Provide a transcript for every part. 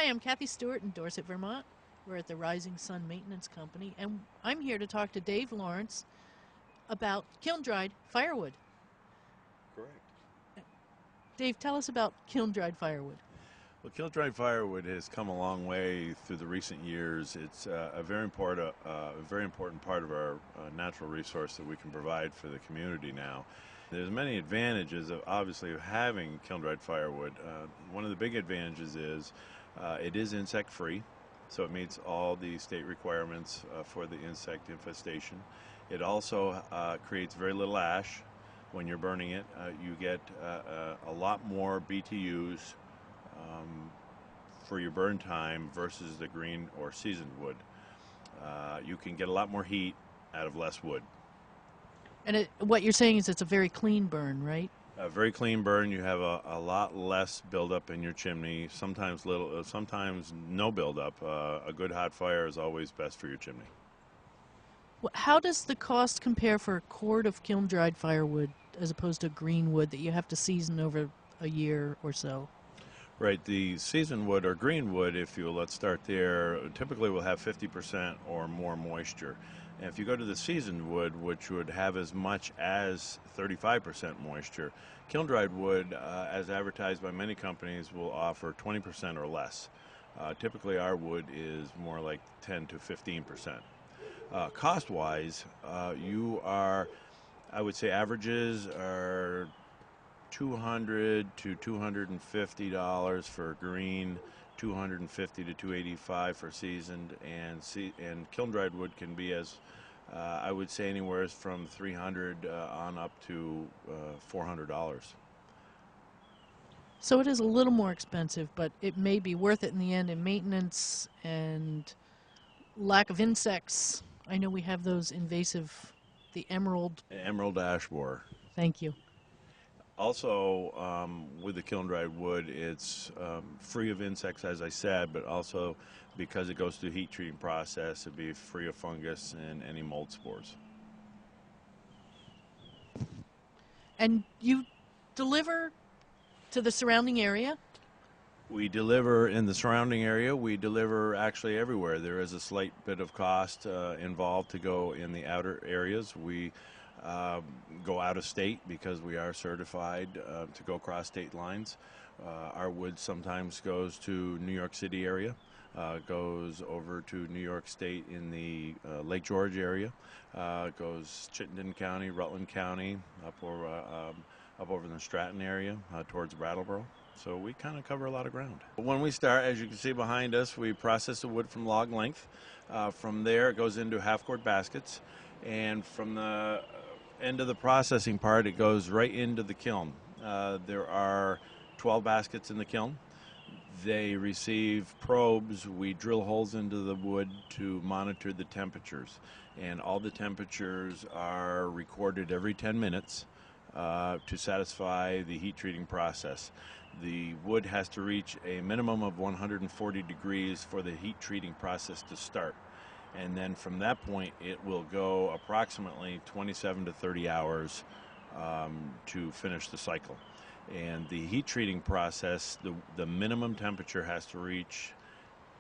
Hi, I'm Kathy Stewart in Dorset, Vermont. We're at the Rising Sun Maintenance Company, and I'm here to talk to Dave Lawrence about kiln-dried firewood. Correct. Dave, tell us about kiln-dried firewood. Well, kiln-dried firewood has come a long way through the recent years. It's a very important part of our natural resource that we can provide for the community now. There's many advantages of obviously of having kiln-dried firewood. One of the big advantages is it is insect-free, so it meets all the state requirements for the insect infestation. It also creates very little ash. When you're burning it, you get a lot more BTUs for your burn time versus the green or seasoned wood. You can get a lot more heat out of less wood. And what you're saying is it's a very clean burn, right? A very clean burn. You have a lot less buildup in your chimney. Sometimes little, sometimes no buildup. A good hot fire is always best for your chimney. How does the cost compare for a cord of kiln-dried firewood as opposed to green wood that you have to season over a year or so? Right, the seasoned wood or green wood, if you will, let's start there, typically will have 50% or more moisture. And if you go to the seasoned wood, which would have as much as 35% moisture, kiln-dried wood, as advertised by many companies, will offer 20% or less. Typically our wood is more like 10 to 15%. Cost-wise, I would say averages are $200 to $250 for green, $250 to $285 for seasoned, and kiln-dried wood can be as I would say anywhere from $300 on up to $400. So it is a little more expensive, but it may be worth it in the end in maintenance and lack of insects. I know we have those invasive, the emerald Ash borer. Thank you. Also, with the kiln-dried wood, it's free of insects, as I said, but also because it goes through heat treating process, it'd be free of fungus and any mold spores. And you deliver to the surrounding area? We deliver in the surrounding area. We deliver actually everywhere. There is a slight bit of cost involved to go in the outer areas. We go out of state because we are certified to go across state lines. Our wood sometimes goes to New York City area, goes over to New York State in the Lake George area, goes Chittenden County, Rutland County, up over in the Stratton area towards Brattleboro. So we kind of cover a lot of ground. When we start, as you can see behind us, we process the wood from log length. From there it goes into half-quart baskets, and from the end of the processing part it goes right into the kiln. There are 12 baskets in the kiln. They receive probes. We drill holes into the wood to monitor the temperatures, and all the temperatures are recorded every 10 minutes to satisfy the heat treating process. The wood has to reach a minimum of 140 degrees for the heat treating process to start. And then from that point, it will go approximately 27 to 30 hours to finish the cycle. And the heat treating process, the minimum temperature has to reach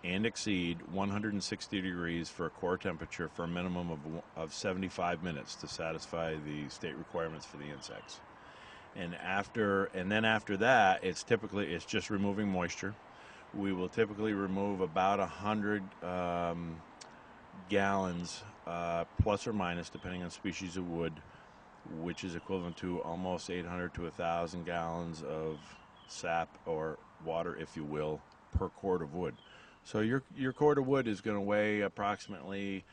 and exceed 160 degrees for a core temperature for a minimum of 75 minutes to satisfy the state requirements for the insects. And then after that, it's just removing moisture. We will typically remove about 100 gallons, plus or minus, depending on species of wood, which is equivalent to almost 800 to 1,000 gallons of sap or water, if you will, per cord of wood. So your cord of wood is going to weigh approximately,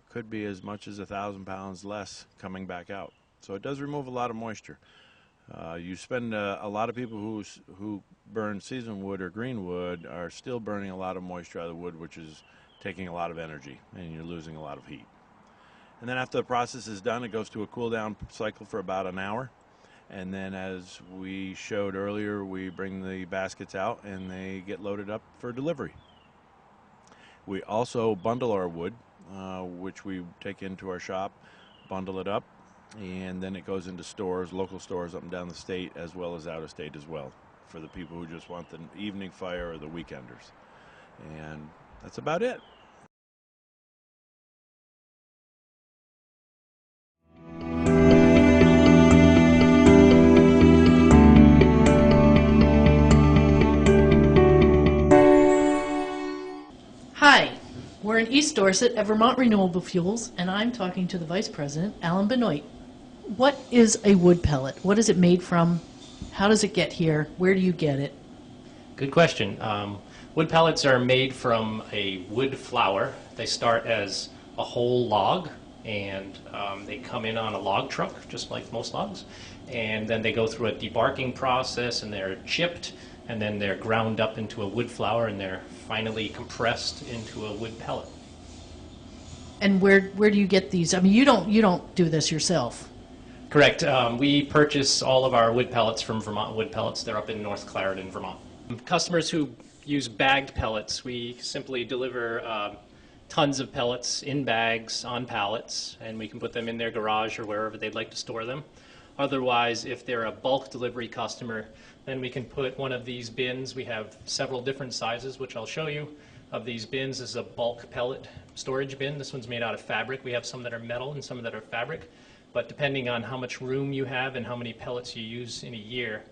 could be as much as 1,000 pounds less coming back out. So it does remove a lot of moisture. You spend a lot of people who burn seasoned wood or green wood are still burning a lot of moisture out of the wood, which is taking a lot of energy, and you're losing a lot of heat. And then after the process is done, it goes to a cool down cycle for about an hour. And then, as we showed earlier, we bring the baskets out and they get loaded up for delivery. We also bundle our wood, which we take into our shop, bundle it up, and then it goes into stores, local stores up and down the state, as well as out of state as well, for the people who just want the evening fire or the weekenders. And that's about it. Hi, we're in East Dorset at Vermont Renewable Fuels, and I'm talking to the Vice President, Alan Benoit. What is a wood pellet? What is it made from? How does it get here? Where do you get it? Good question. Wood pellets are made from a wood flour. They start as a whole log, and they come in on a log truck, just like most logs. And then they go through a debarking process, and they're chipped, and then they're ground up into a wood flour, and they're finally compressed into a wood pellet. And where do you get these? I mean, you don't do this yourself. Correct. We purchase all of our wood pellets from Vermont Wood Pellets. They're up in North Clarendon, Vermont. Customers who use bagged pellets, we simply deliver tons of pellets in bags on pallets, and we can put them in their garage or wherever they'd like to store them. Otherwise, if they're a bulk delivery customer, then we can put one of these bins. We have several different sizes, which I'll show you. Of these bins, this is a bulk pellet storage bin. This one's made out of fabric. We have some that are metal and some that are fabric. But depending on how much room you have and how many pellets you use in a year,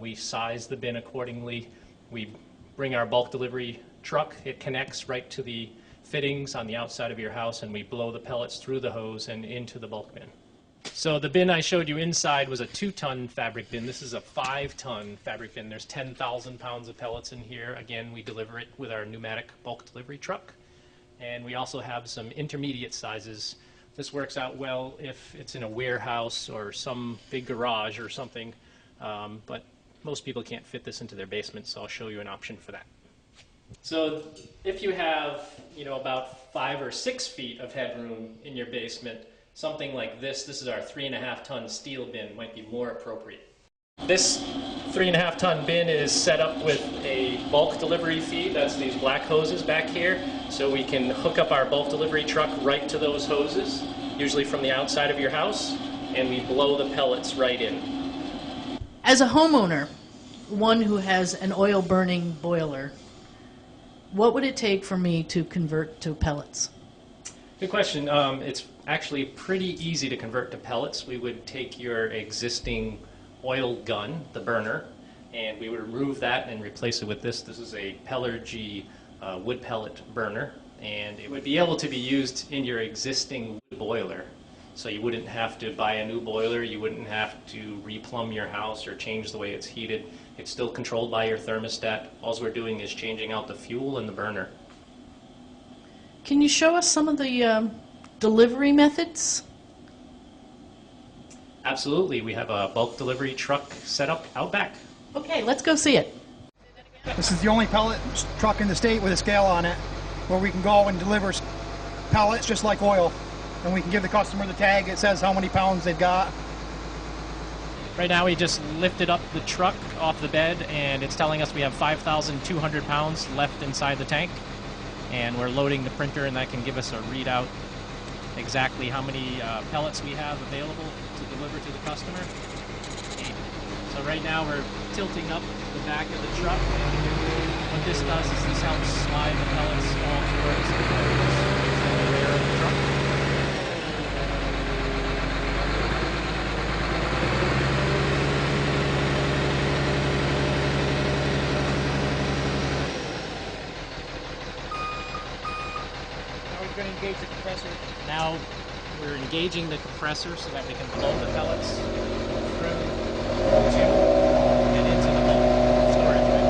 we size the bin accordingly. We bring our bulk delivery truck. It connects right to the fittings on the outside of your house, and we blow the pellets through the hose and into the bulk bin. So the bin I showed you inside was a 2-ton fabric bin. This is a 5-ton fabric bin. There's 10,000 pounds of pellets in here. Again, we deliver it with our pneumatic bulk delivery truck. And we also have some intermediate sizes. This works out well if it's in a warehouse or some big garage or something, but most people can't fit this into their basement, so I'll show you an option for that. So if you have, about 5 or 6 feet of headroom in your basement, something like this is our 3.5-ton steel bin, might be more appropriate. This 3.5-ton bin is set up with a bulk delivery feed. That's these black hoses back here. So we can hook up our bulk delivery truck right to those hoses, usually from the outside of your house, and we blow the pellets right in. As a homeowner, one who has an oil-burning boiler, what would it take for me to convert to pellets? Good question. It's actually pretty easy to convert to pellets. We would take your existing oil gun, the burner, and we would remove that and replace it with this. This is a Pellergy wood pellet burner, and it would be able to be used in your existing wood boiler. So you wouldn't have to buy a new boiler, you wouldn't have to replumb your house or change the way it's heated. It's still controlled by your thermostat. All we're doing is changing out the fuel in the burner. Can you show us some of the delivery methods? Absolutely. We have a bulk delivery truck set up out back. Okay, let's go see it. This is the only pellet truck in the state with a scale on it where we can go and deliver pellets just like oil. And we can give the customer the tag. It says how many pounds they've got. Right now we just lifted up the truck off the bed, and it's telling us we have 5,200 pounds left inside the tank. And we're loading the printer, and that can give us a readout exactly how many pellets we have available to deliver to the customer. So right now we're tilting up the back of the truck, and what this does is this helps slide the pellets all towards the rear of the truck. Now we're going to engage the compressor. Now we're engaging the compressor so that we can blow the pellets through the tube and into the bulk storage bin.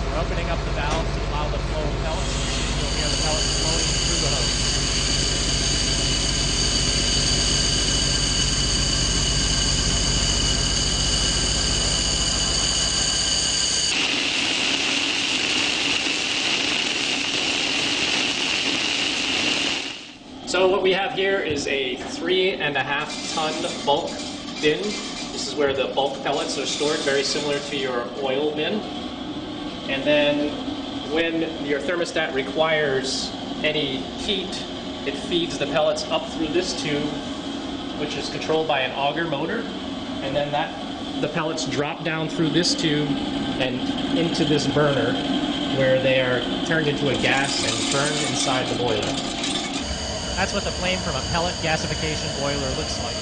We're opening up the valve to allow the flow of pellets. You'll hear the pellets flowing through the hose. So what we have here is a 3.5 ton bulk bin. This is where the bulk pellets are stored, very similar to your oil bin. And then when your thermostat requires any heat, it feeds the pellets up through this tube, which is controlled by an auger motor. And then the pellets drop down through this tube and into this burner, where they are turned into a gas and burned inside the boiler. That's what the flame from a pellet gasification boiler looks like.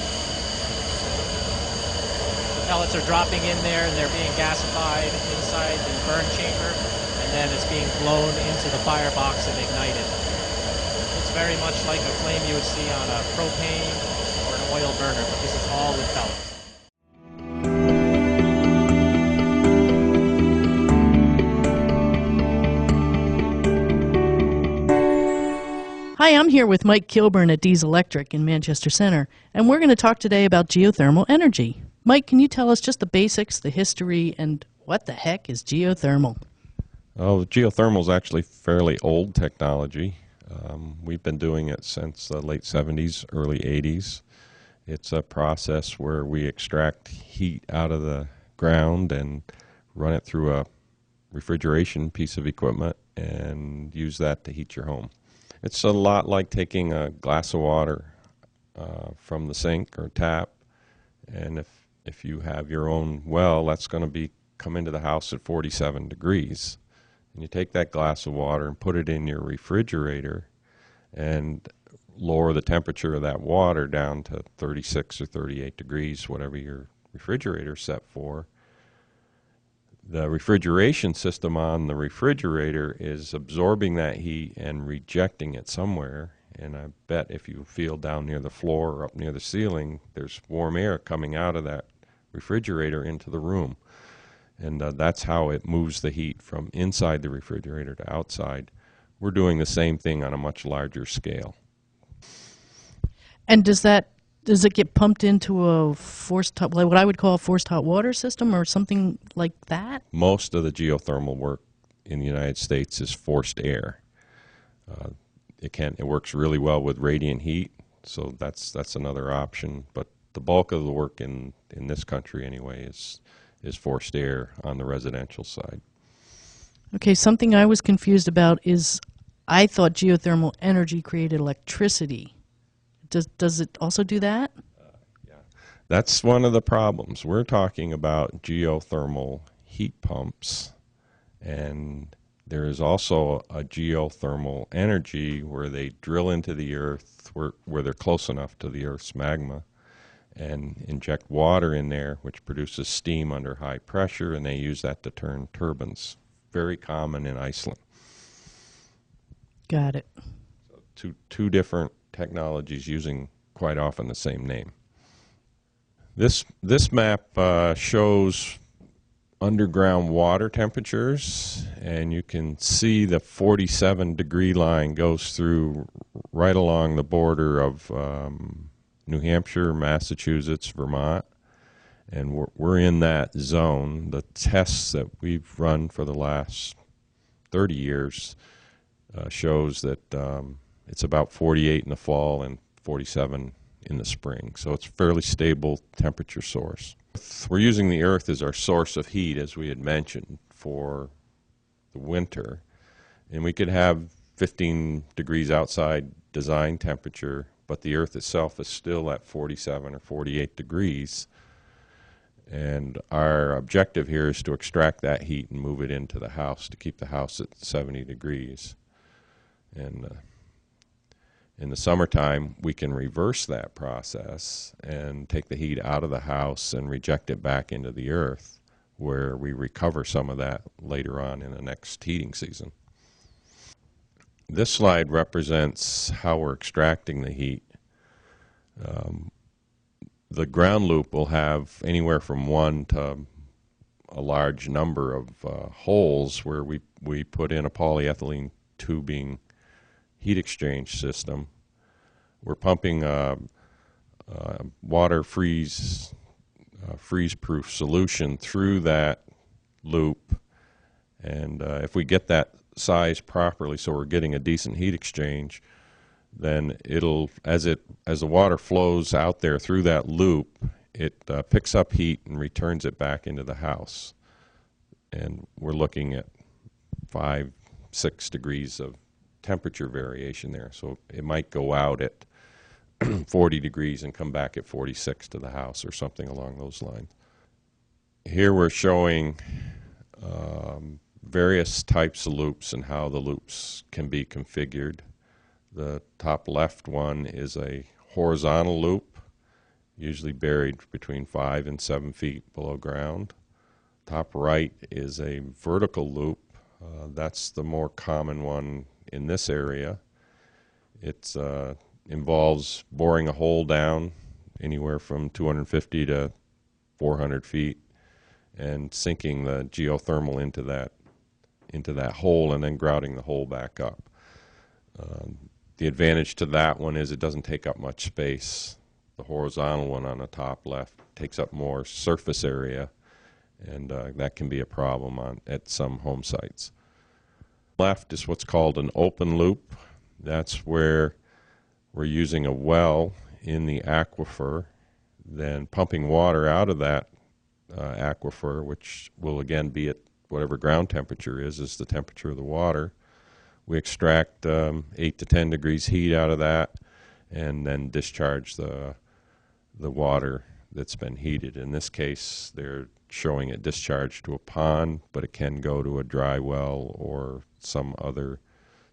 The pellets are dropping in there and they're being gasified inside the burn chamber, and then it's being blown into the firebox and ignited. It's very much like a flame you would see on a propane or an oil burner, but this is all with pellets. Hi, I'm here with Mike Kilburn at Dees Electric in Manchester Center, and we're going to talk today about geothermal energy. Mike, can you tell us just the basics, the history, and what the heck is geothermal? Oh, geothermal is actually fairly old technology. We've been doing it since the late 70s, early 80s. It's a process where we extract heat out of the ground and run it through a refrigeration piece of equipment and use that to heat your home. It's a lot like taking a glass of water from the sink or tap, and if you have your own well, that's going to come into the house at 47 degrees. And you take that glass of water and put it in your refrigerator and lower the temperature of that water down to 36 or 38 degrees, whatever your refrigerator's set for. The refrigeration system on the refrigerator is absorbing that heat and rejecting it somewhere. And I bet if you feel down near the floor or up near the ceiling, there's warm air coming out of that refrigerator into the room. And that's how it moves the heat from inside the refrigerator to outside. We're doing the same thing on a much larger scale. And does it get pumped into a forced hot, like what I would call a forced hot water system or something like that? Most of the geothermal work in the United States is forced air. It works really well with radiant heat, so that's another option. But the bulk of the work in this country anyway is forced air on the residential side. Okay, something I was confused about is I thought geothermal energy created electricity. Does it also do that? Yeah, that's one of the problems. We're talking about geothermal heat pumps, and there is also a geothermal energy where they drill into the earth where they're close enough to the earth's magma and inject water in there, which produces steam under high pressure, and they use that to turn turbines. Very common in Iceland. Got it. So two different technologies using quite often the same name. This map shows underground water temperatures, and you can see the 47 degree line goes through right along the border of New Hampshire, Massachusetts, Vermont, and we're in that zone. The tests that we've run for the last 30 years shows that it's about 48 in the fall and 47 in the spring. So it's a fairly stable temperature source. We're using the earth as our source of heat, as we had mentioned, for the winter. And we could have 15 degrees outside design temperature, but the earth itself is still at 47 or 48 degrees. And our objective here is to extract that heat and move it into the house to keep the house at 70 degrees. And In the summertime, we can reverse that process and take the heat out of the house and reject it back into the earth, where we recover some of that later on in the next heating season. This slide represents how we're extracting the heat. The ground loop will have anywhere from one to a large number of holes where we put in a polyethylene tubing heat exchange system. We're pumping water freeze-proof solution through that loop, and if we get that size properly, so we're getting a decent heat exchange, then it'll, as the water flows out there through that loop, it picks up heat and returns it back into the house. And we're looking at 5-6 degrees of temperature variation there. So it might go out at 40 degrees and come back at 46 to the house or something along those lines. Here we're showing various types of loops and how the loops can be configured. The top left one is a horizontal loop, usually buried between 5 and 7 feet below ground. Top right is a vertical loop. That's the more common one in this area. It involves boring a hole down anywhere from 250 to 400 feet and sinking the geothermal into that hole and then grouting the hole back up. The advantage to that one is it doesn't take up much space. The horizontal one on the top left takes up more surface area, and that can be a problem at some home sites. Left is what's called an open loop. That's where we're using a well in the aquifer, then pumping water out of that aquifer, which will again be at whatever ground temperature is the temperature of the water. We extract 8 to 10 degrees heat out of that and then discharge the water that's been heated. In this case, they're showing it discharged to a pond, but it can go to a dry well or some other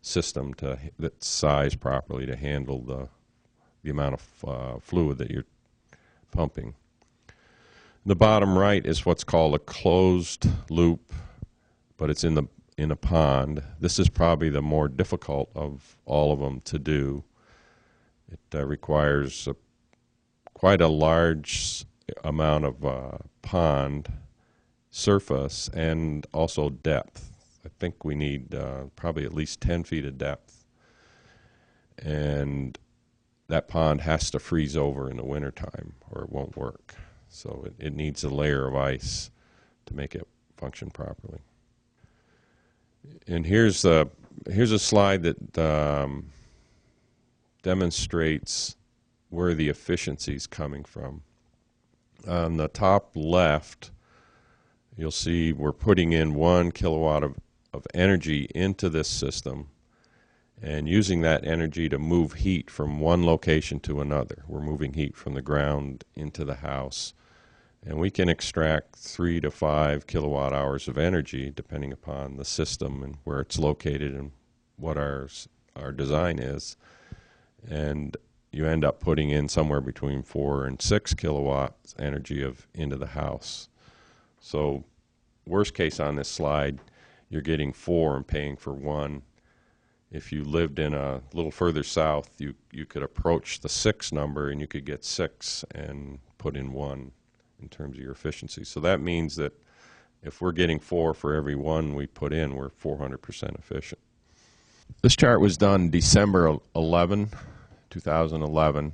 system that's sized properly to handle the amount of fluid that you're pumping. The bottom right is what's called a closed loop, but it's in a pond. This is probably the more difficult of all of them to do. It requires quite a large amount of pond surface and also depth. I think we need probably at least 10 feet of depth. And that pond has to freeze over in the wintertime or it won't work. So it needs a layer of ice to make it function properly. And here's a slide that demonstrates where the efficiency is coming from. On the top left, you'll see we're putting in 1 kilowatt of energy into this system and using that energy to move heat from one location to another. We're moving heat from the ground into the house. And we can extract 3 to 5 kilowatt hours of energy depending upon the system and where it's located and what our design is. And you end up putting in somewhere between 4 and 6 kilowatts energy into the house. So worst case on this slide, you're getting 4 and paying for 1. If you lived in a little further south, you could approach the 6 number and you could get 6 and put in 1 in terms of your efficiency. So that means that if we're getting 4 for every 1 we put in, we're 400% efficient. This chart was done December 2011,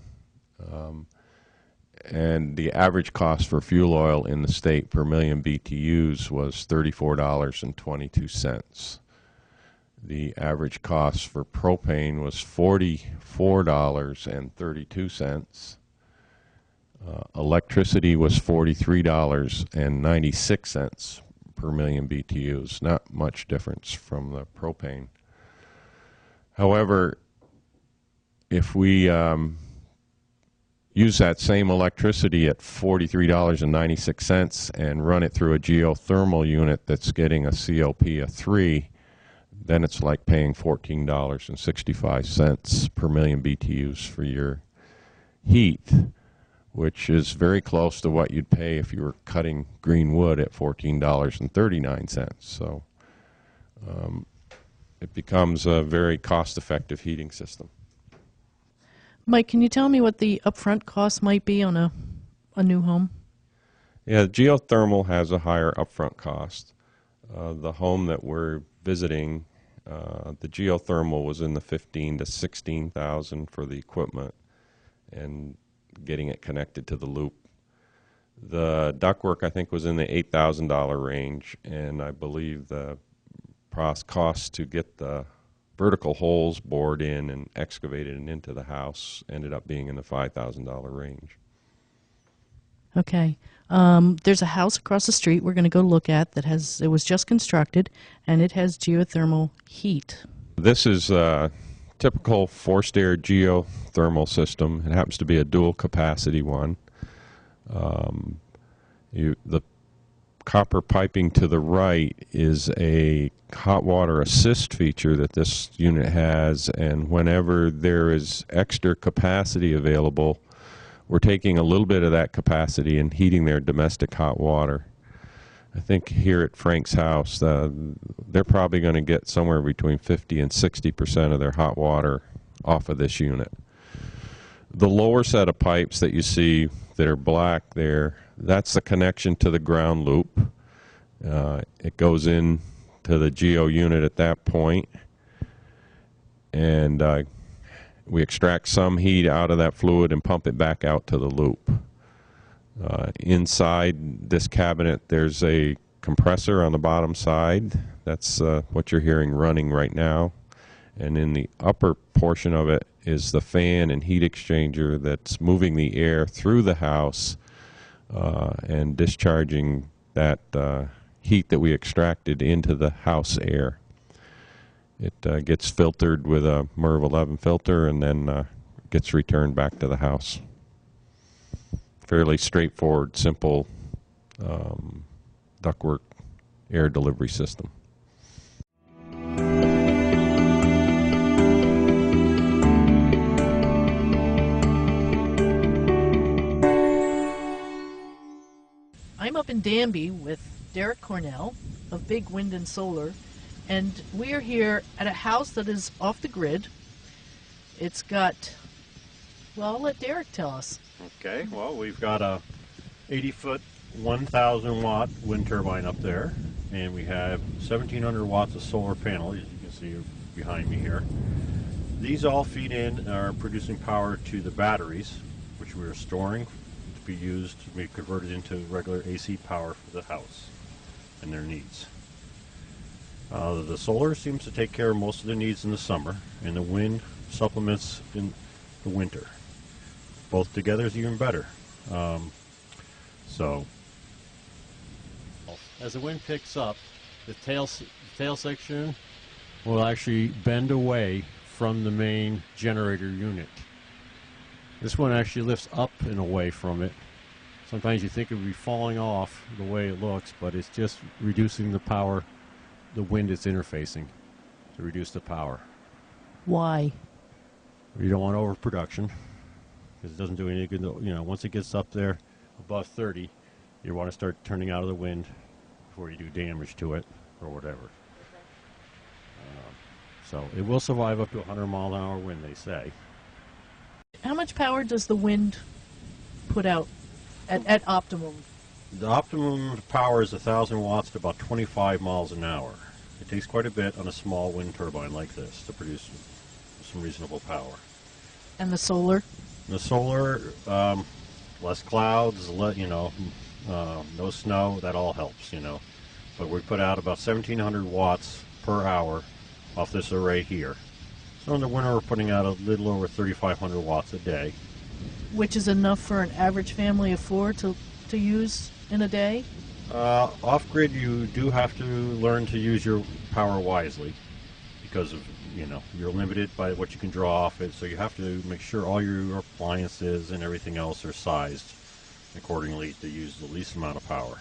and the average cost for fuel oil in the state per million BTUs was $34.22. The average cost for propane was $44.32. Electricity was $43.96 per million BTUs. Not much difference from the propane. However, if we use that same electricity at $43.96 and run it through a geothermal unit that's getting a COP of 3, then it's like paying $14.65 per million BTUs for your heat, which is very close to what you'd pay if you were cutting green wood at $14.39. So it becomes a very cost-effective heating system. Mike, can you tell me what the upfront cost might be on a new home? Yeah, geothermal has a higher upfront cost. The home that we're visiting, the geothermal was in the $15,000 to $16,000 for the equipment and getting it connected to the loop. The ductwork, I think, was in the $8,000 range, and I believe the cost to get the vertical holes bored in and excavated and into the house ended up being in the $5,000 range. Okay. There's a house across the street we're going to go look at that it was just constructed, and it has geothermal heat. This is a typical forced air geothermal system. It happens to be a dual capacity one. The copper piping to the right is a hot water assist feature that this unit has, and whenever there is extra capacity available, we're taking a little bit of that capacity and heating their domestic hot water. I think here at Frank's house, they're probably going to get somewhere between 50 and 60% of their hot water off of this unit. The lower set of pipes that you see that are black there, that's the connection to the ground loop. It goes in to the geo unit at that point, and we extract some heat out of that fluid and pump it back out to the loop. Inside this cabinet, there's a compressor on the bottom side. That's what you're hearing running right now. And in the upper portion of it is the fan and heat exchanger that's moving the air through the house and discharging that heat that we extracted into the house air. It gets filtered with a MERV 11 filter and then gets returned back to the house. Fairly straightforward, simple ductwork air delivery system. I'm up in Danby with Derek Cornell of Big Wind and Solar, and we are here at a house that is off the grid. It's got, well, I'll let Derek tell us. Okay, well, we've got a 80-foot, 1,000-watt wind turbine up there, and we have 1,700 watts of solar panel, as you can see behind me here. These all feed in and are producing power to the batteries, which we are storing to be used to be converted into regular AC power for the house and their needs. The solar seems to take care of most of their needs in the summer, and the wind supplements in the winter. Both together is even better. So, as the wind picks up, the tail section will actually bend away from the main generator unit. This one actually lifts up and away from it. Sometimes you think it would be falling off the way it looks, but it's just reducing the power the wind is interfacing to reduce the power. Why? You don't want overproduction because it doesn't do any good. You know, once it gets up there above 30, you want to start turning out of the wind before you do damage to it or whatever. So it will survive up to 100 mile an hour wind, they say. How much power does the wind put out at optimum? The optimum power is 1,000 watts to about 25 miles an hour. It takes quite a bit on a small wind turbine like this to produce some reasonable power. And the solar? The solar, less clouds, no snow, that all helps, But we put out about 1,700 watts per hour off this array here. So in the winter we're putting out a little over 3,500 watts a day. Which is enough for an average family of four to use in a day? Off-grid, you do have to learn to use your power wisely because of, you're limited by what you can draw off it. So you have to make sure all your appliances and everything else are sized accordingly to use the least amount of power.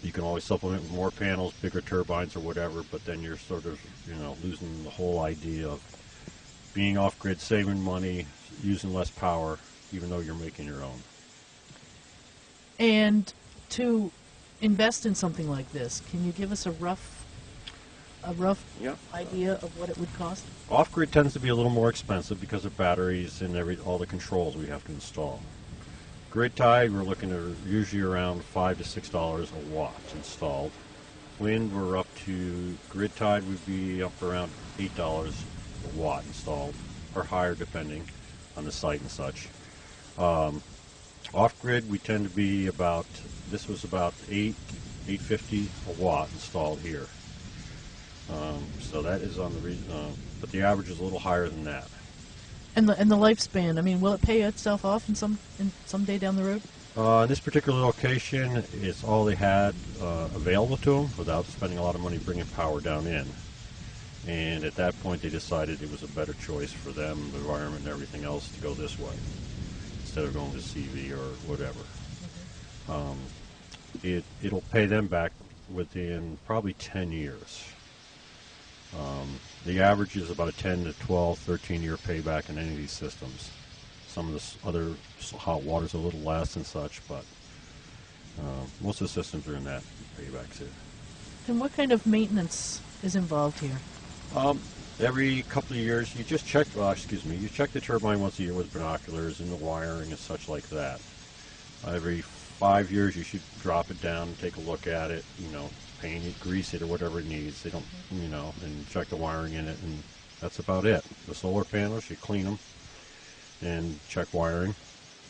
You can always supplement with more panels, bigger turbines or whatever, but then you're sort of, losing the whole idea of being off-grid, saving money, using less power, even though you're making your own. And to invest in something like this, can you give us a rough idea of what it would cost? Off-grid tends to be a little more expensive because of batteries and all the controls we have to install. Grid-tied, we're looking at usually around $5 to $6 a watt installed. Wind, we're up to, grid-tied would be up around $8 a watt installed, or higher depending on the site and such. Off-grid, we tend to be about, this was about $8.50 a watt installed here. So that is on the but the average is a little higher than that. And the lifespan, I mean, will it pay itself off in some day down the road? In this particular location, it's all they had available to them without spending a lot of money bringing power down in. And at that point, they decided it was a better choice for them, the environment and everything else, to go this way instead of going to CV or whatever. It'll pay them back within probably 10 years. The average is about a 10 to 12, 13-year payback in any of these systems. Some of the other hot water's a little less and such, but most of the systems are in that payback too. And what kind of maintenance is involved here? Every couple of years, you just check, you check the turbine once a year with binoculars and the wiring and such like that. Every 5 years, you should drop it down and take a look at it, paint it, grease it, or whatever it needs. They don't, and check the wiring in it, and that's about it. The solar panels, you clean them and check wiring.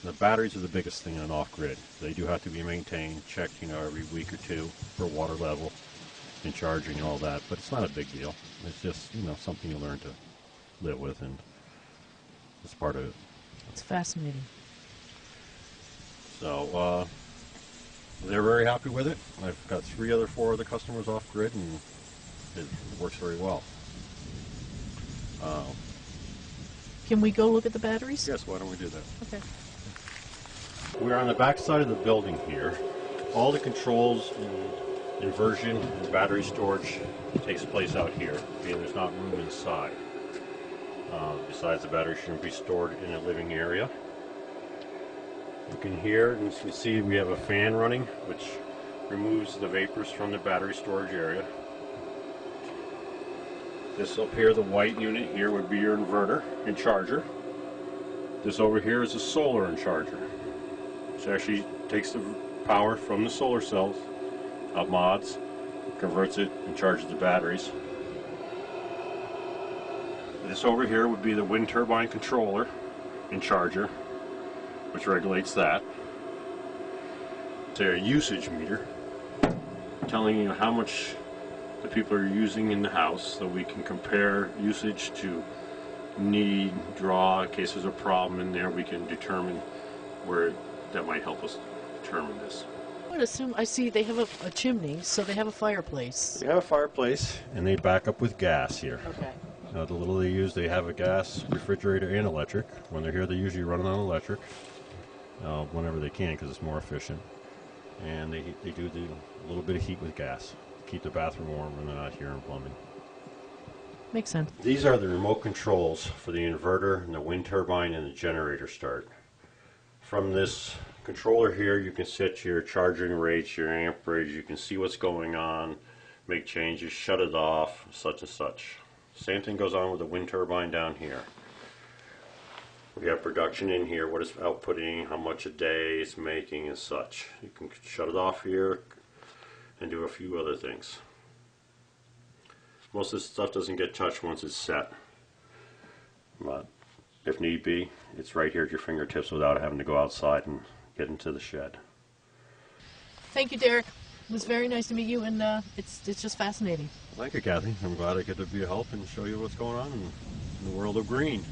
The batteries are the biggest thing on off-grid. They do have to be maintained, checked, every week or two for water level and charging and all that, but it's not a big deal. It's just, something you learn to live with, and it's part of it. It's fascinating. So, they're very happy with it. I've got 4 other customers off-grid, and it works very well. Can we go look at the batteries? Yes, why don't we do that? Okay. We're on the back side of the building here. All the controls and inversion and battery storage takes place out here, being there's not room inside. Besides, the battery shouldn't be stored in a living area. You can hear and you can see we have a fan running, which removes the vapors from the battery storage area. This up here, the white unit here, would be your inverter and charger. This over here is a solar and charger, which actually takes the power from the solar cells, out mods, converts it and charges the batteries. This over here would be the wind turbine controller and charger, which regulates that. It's a usage meter telling you how much the people are using in the house, so we can compare usage to need, draw. In case there's a problem in there, we can determine where that might help us determine this. I would assume, I see they have a chimney, so they have a fireplace. They have a fireplace, and they back up with gas here. Okay. The little they use, they have a gas refrigerator and electric. When they're here, they usually run it on electric. Whenever they can, because it's more efficient. And they do a little bit of heat with gas. Keep the bathroom warm when they're not here in plumbing. Makes sense. These are the remote controls for the inverter and the wind turbine and the generator start. From this controller here, you can set your charging rates, your amperage, you can see what's going on, make changes, shut it off, such and such. Same thing goes on with the wind turbine down here. We have production in here, what it's outputting, how much a day it's making and such. You can shut it off here and do a few other things. Most of this stuff doesn't get touched once it's set, but if need be, it's right here at your fingertips without having to go outside and get into the shed. Thank you, Derek. It was very nice to meet you, and it's just fascinating. Thank you, Kathy. I'm glad I get to be a help and show you what's going on in the world of green.